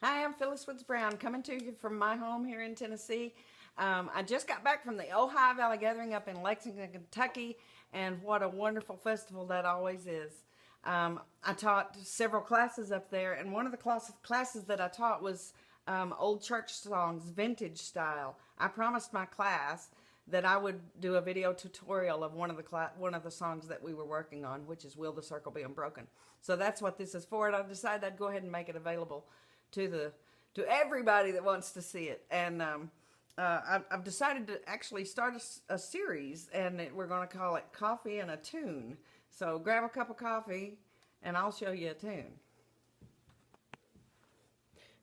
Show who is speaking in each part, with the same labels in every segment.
Speaker 1: Hi, I'm Phyllis Woods Brown, coming to you from my home here in Tennessee. I just got back from the Ohio Valley Gathering up in Lexington, Kentucky, and what a wonderful festival that always is. I taught several classes up there, and one of the classes that I taught was old church songs, vintage style. I promised my class that I would do a video tutorial of one of the songs that we were working on, which is "Will the Circle Be Unbroken." So that's what this is for, and I decided I'd go ahead and make it available to everybody that wants to see it. And I've decided to actually start a series, and we're going to call it Coffee and a Tune. So grab a cup of coffee, and I'll show you a tune.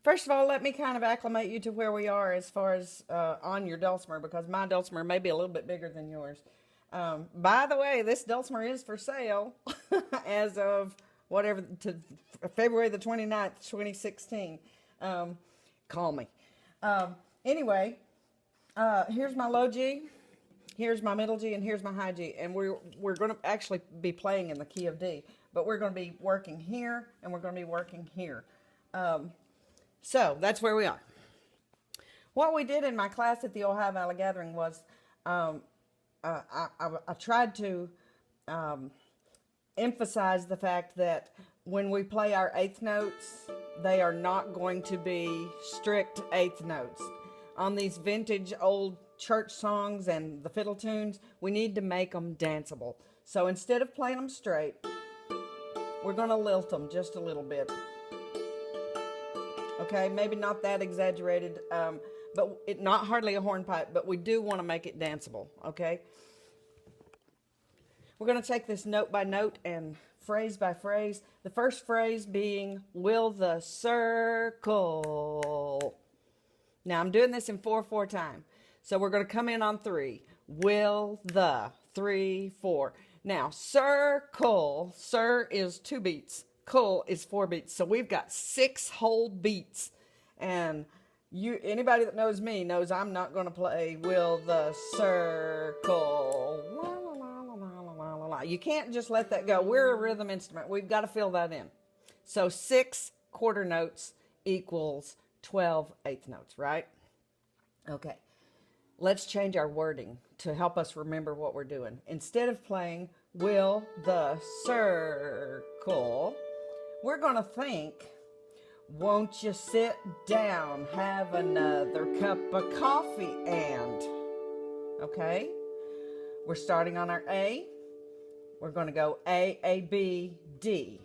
Speaker 1: First of all, let me kind of acclimate you to where we are as far as on your Dulcimer, because my Dulcimer may be a little bit bigger than yours. By the way, this Dulcimer is for sale as of February the 29th, 2016. Call me. Anyway, here's my low G, here's my middle G, and here's my high G. And we're going to actually be playing in the key of D, but we're going to be working here, and we're going to be working here. So that's where we are. What we did in my class at the Ohio Valley Gathering was I tried to emphasize the fact that when we play our eighth notes, they are not going to be strict eighth notes. On these vintage old church songs and the fiddle tunes, we need to make them danceable. So instead of playing them straight, we're going to lilt them just a little bit. Okay, maybe not that exaggerated, but not hardly a hornpipe, but we do want to make it danceable, okay? We're going to take this note by note and phrase by phrase. The first phrase being, will the circle. Now, I'm doing this in 4/4 time. So we're going to come in on 3. Will the, 3, 4. Now, circle, sir is 2 beats. Cull is 4 beats. So we've got 6 whole beats. And anybody that knows me knows I'm not going to play will the circle. You can't just let that go. We're a rhythm instrument. We've got to fill that in. So 6 quarter notes equals 12 eighth notes, right? Okay. Let's change our wording to help us remember what we're doing. Instead of playing will the circle, we're going to think, won't you sit down, have another cup of coffee and, okay? We're starting on our A. We're going to go A, B, D.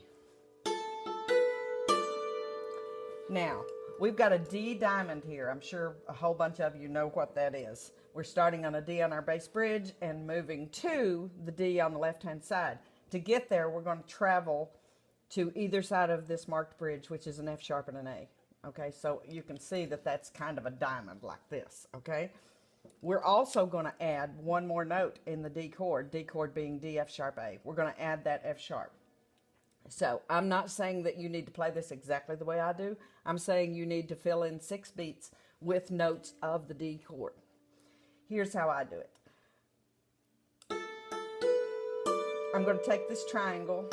Speaker 1: Now, we've got a D diamond here. I'm sure a whole bunch of you know what that is. We're starting on a D on our bass bridge and moving to the D on the left-hand side. To get there, we're going to travel to either side of this marked bridge, which is an F sharp and an A. Okay, so you can see that that's kind of a diamond like this, okay? We're also going to add one more note in the D chord being D, F sharp, A. We're going to add that F sharp. So I'm not saying that you need to play this exactly the way I do. I'm saying you need to fill in 6 beats with notes of the D chord. Here's how I do it. I'm going to take this triangle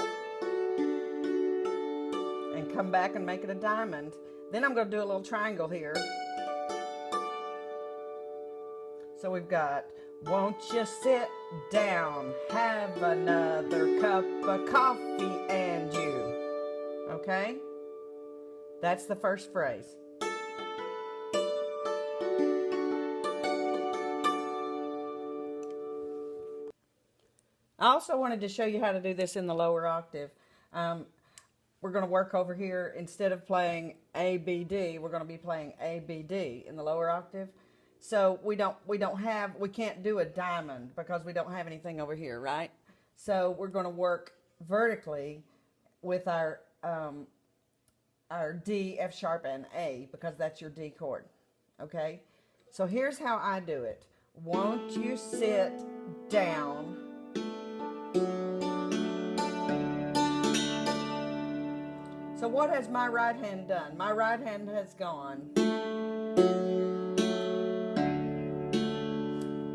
Speaker 1: and come back and make it a diamond. Then I'm going to do a little triangle here. So we've got, won't you sit down, have another cup of coffee and you. Okay? That's the first phrase. I also wanted to show you how to do this in the lower octave. We're going to work over here. Instead of playing A, B, D, we're going to be playing A, B, D in the lower octave. So we can't do a diamond because we don't have anything over here, right? So we're going to work vertically with our D, F sharp, and A because that's your D chord, okay? So here's how I do it. Won't you sit down? So what has my right hand done? My right hand has gone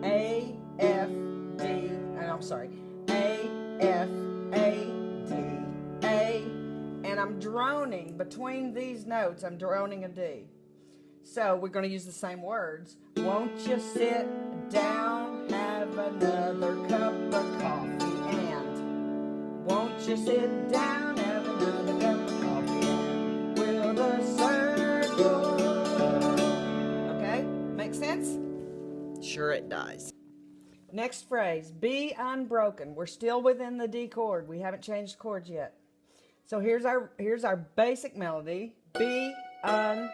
Speaker 1: A, F, D, and I'm sorry, A, F, A, D, A, and I'm droning between these notes. I'm droning a D. So we're going to use the same words. Won't you sit down, have another cup of coffee, and won't you sit down, have another cup of coffee, and will the circle. Okay, make sense? Sure it does. Next phrase, be unbroken. We're still within the D chord. We haven't changed chords yet. So here's our basic melody. Be unbroken.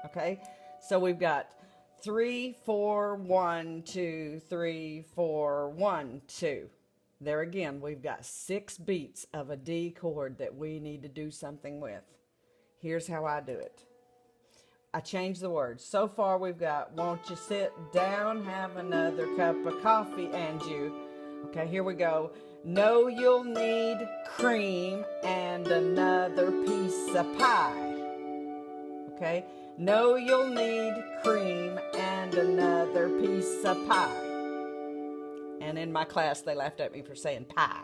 Speaker 1: Okay? So we've got 3, 4, 1, 2, 3, 4, 1, 2. There again, we've got 6 beats of a D chord that we need to do something with. Here's how I do it. I changed the words. So far we've got, won't you sit down, have another cup of coffee, and you. Okay, here we go. No, you'll need cream and another piece of pie. Okay, no, you'll need cream and another piece of pie. And in my class, they laughed at me for saying pie.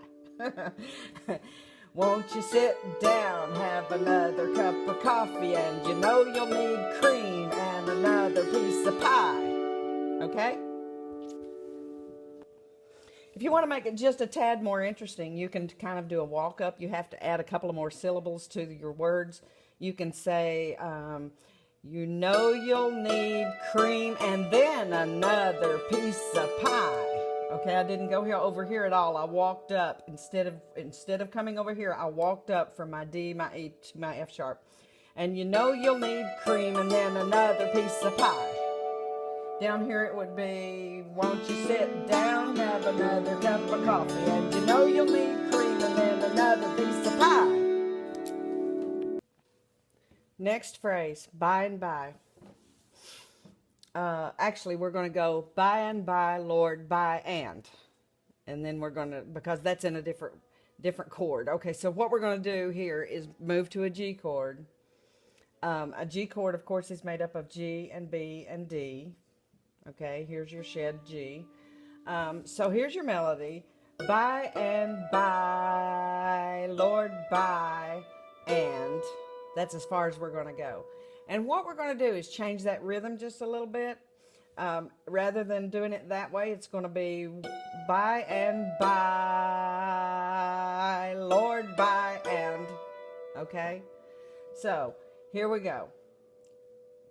Speaker 1: Won't you sit down, have another cup of coffee, and you know you'll need cream and another piece of pie. Okay? If you want to make it just a tad more interesting, you can kind of do a walk-up. You have to add a couple of more syllables to your words. You can say, you know you'll need cream and then another piece of pie. Okay, I didn't go over here at all. I walked up. Instead of coming over here, I walked up from my D, my E to my F sharp. And you know you'll need cream and then another piece of pie. Down here it would be, won't you sit down, have another cup of coffee, and you know you'll need cream and then another piece of pie. Next phrase, by and by. Actually, we're going to go by and by, Lord, by and then we're going to, because that's in a different chord. Okay, so what we're going to do here is move to a G chord. A G chord, of course, is made up of G and B and D. Okay, here's your shed G. So here's your melody. By and by, Lord, by and. That's as far as we're going to go. And what we're going to do is change that rhythm just a little bit. Rather than doing it that way, it's going to be by and by, Lord, by and. Okay? So, here we go.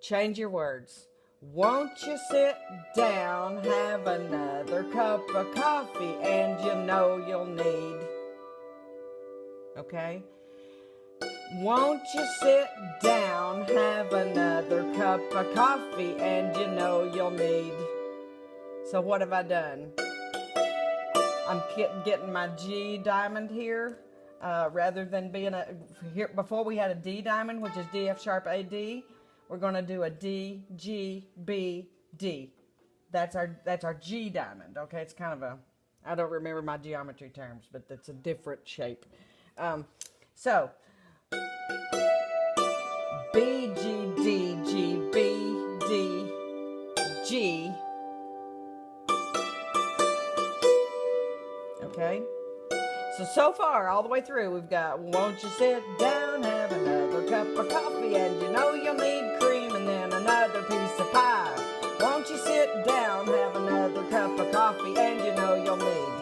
Speaker 1: Change your words. Won't you sit down, have another cup of coffee, and you know you'll need. Okay? Won't you sit down, have another cup of coffee, and you know you'll need. So what have I done? I'm getting my G diamond here, rather than being here. Before we had a D diamond, which is D, F sharp, A, D. We're going to do a D, G, B, D. That's our G diamond. Okay, it's kind of I don't remember my geometry terms, but it's a different shape. So. B, G, D, G, B, D, G. Okay? So far, all the way through, we've got, won't you sit down, have another cup of coffee, and you know you'll need cream and then another piece of pie. Won't you sit down, have another cup of coffee, and you know you'll need.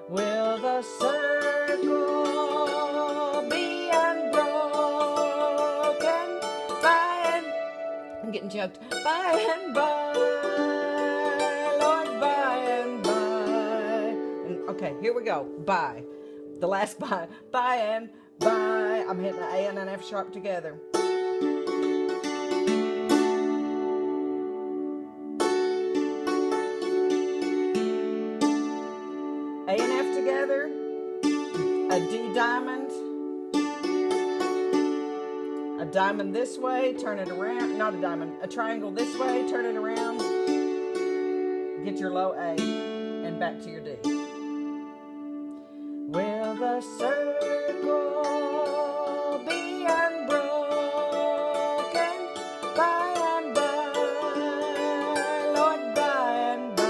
Speaker 1: Will the circle be unbroken by and... I'm getting choked. By and by, Lord, by and by. Okay, here we go. By. The last by. By and by. I'm hitting an A and an F sharp together. A and F together, a D diamond, a diamond this way, turn it around, not a diamond, a triangle this way, turn it around, get your low A, and back to your D. Will the circle be unbroken by and by, Lord, by and by?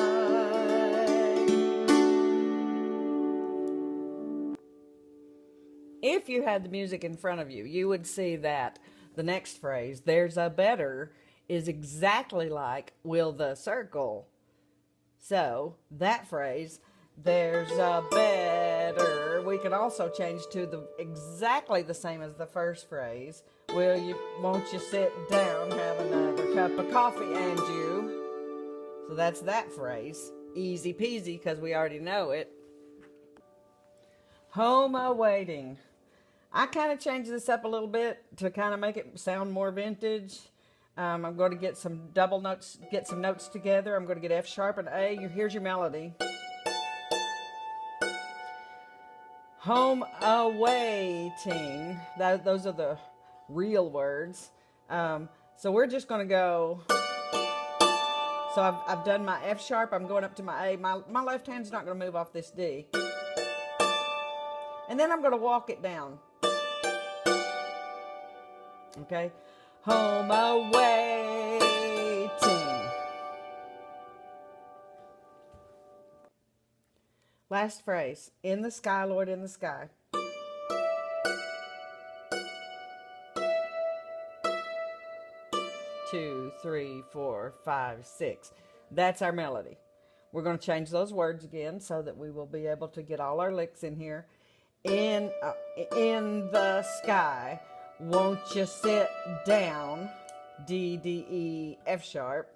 Speaker 1: if you had the music in front of you, you would see that the next phrase, there's a better, is exactly like will the circle. So that phrase, there's a better, we can also change to the exactly the same as the first phrase. Won't you sit down, have another cup of coffee and you. So that's that phrase. Easy peasy because we already know it. Home awaiting. I kind of changed this up a little bit to kind of make it sound more vintage. I'm going to get some double notes, get some notes together. I'm going to get F sharp and A. Here's your melody. Home awaiting. Those are the real words. So we're just going to go. So I've done my F sharp. I'm going up to my A. My left hand's not going to move off this D. And then I'm going to walk it down. Okay. Home awaiting. Last phrase. In the sky, Lord, in the sky. Two, three, four, five, six. That's our melody. We're going to change those words again so that we will be able to get all our licks in here. In the sky, won't you sit down? D, D, E, F sharp.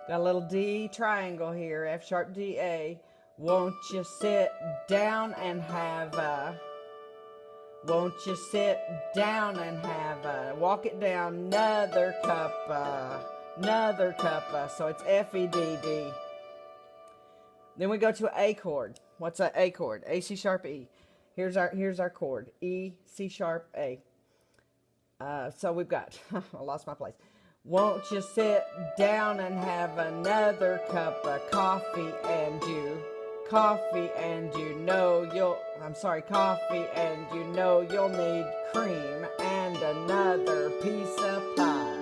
Speaker 1: Got a little D triangle here, F sharp, D, A. Won't you sit down and have a... Won't you sit down and have a... Walk it down, another cup, so it's F, E, D, D. Then we go to an A chord. What's an A chord? A, C sharp, E. Here's our chord. E, C sharp, A. So we've got, I lost my place. Won't you sit down and have another cup of coffee and you know you'll, coffee and you know you'll need cream and another piece of pie.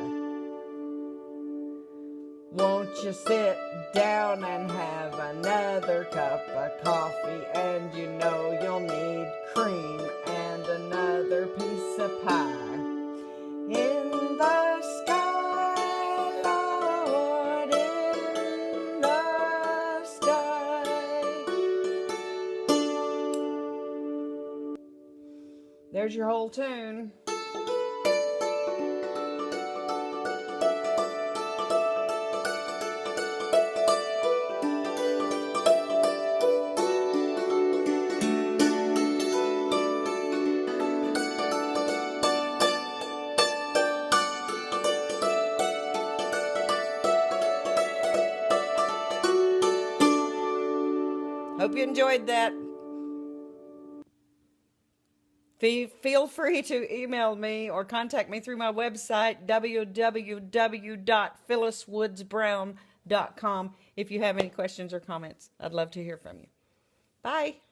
Speaker 1: Won't you sit down and have another cup of coffee and you know you'll need cream and another piece of pie. In the sky, Lord, in the sky. There's your whole tune. Hope you enjoyed that. Feel free to email me or contact me through my website, www.phylliswoodsbrown.com, if you have any questions or comments. I'd love to hear from you. Bye.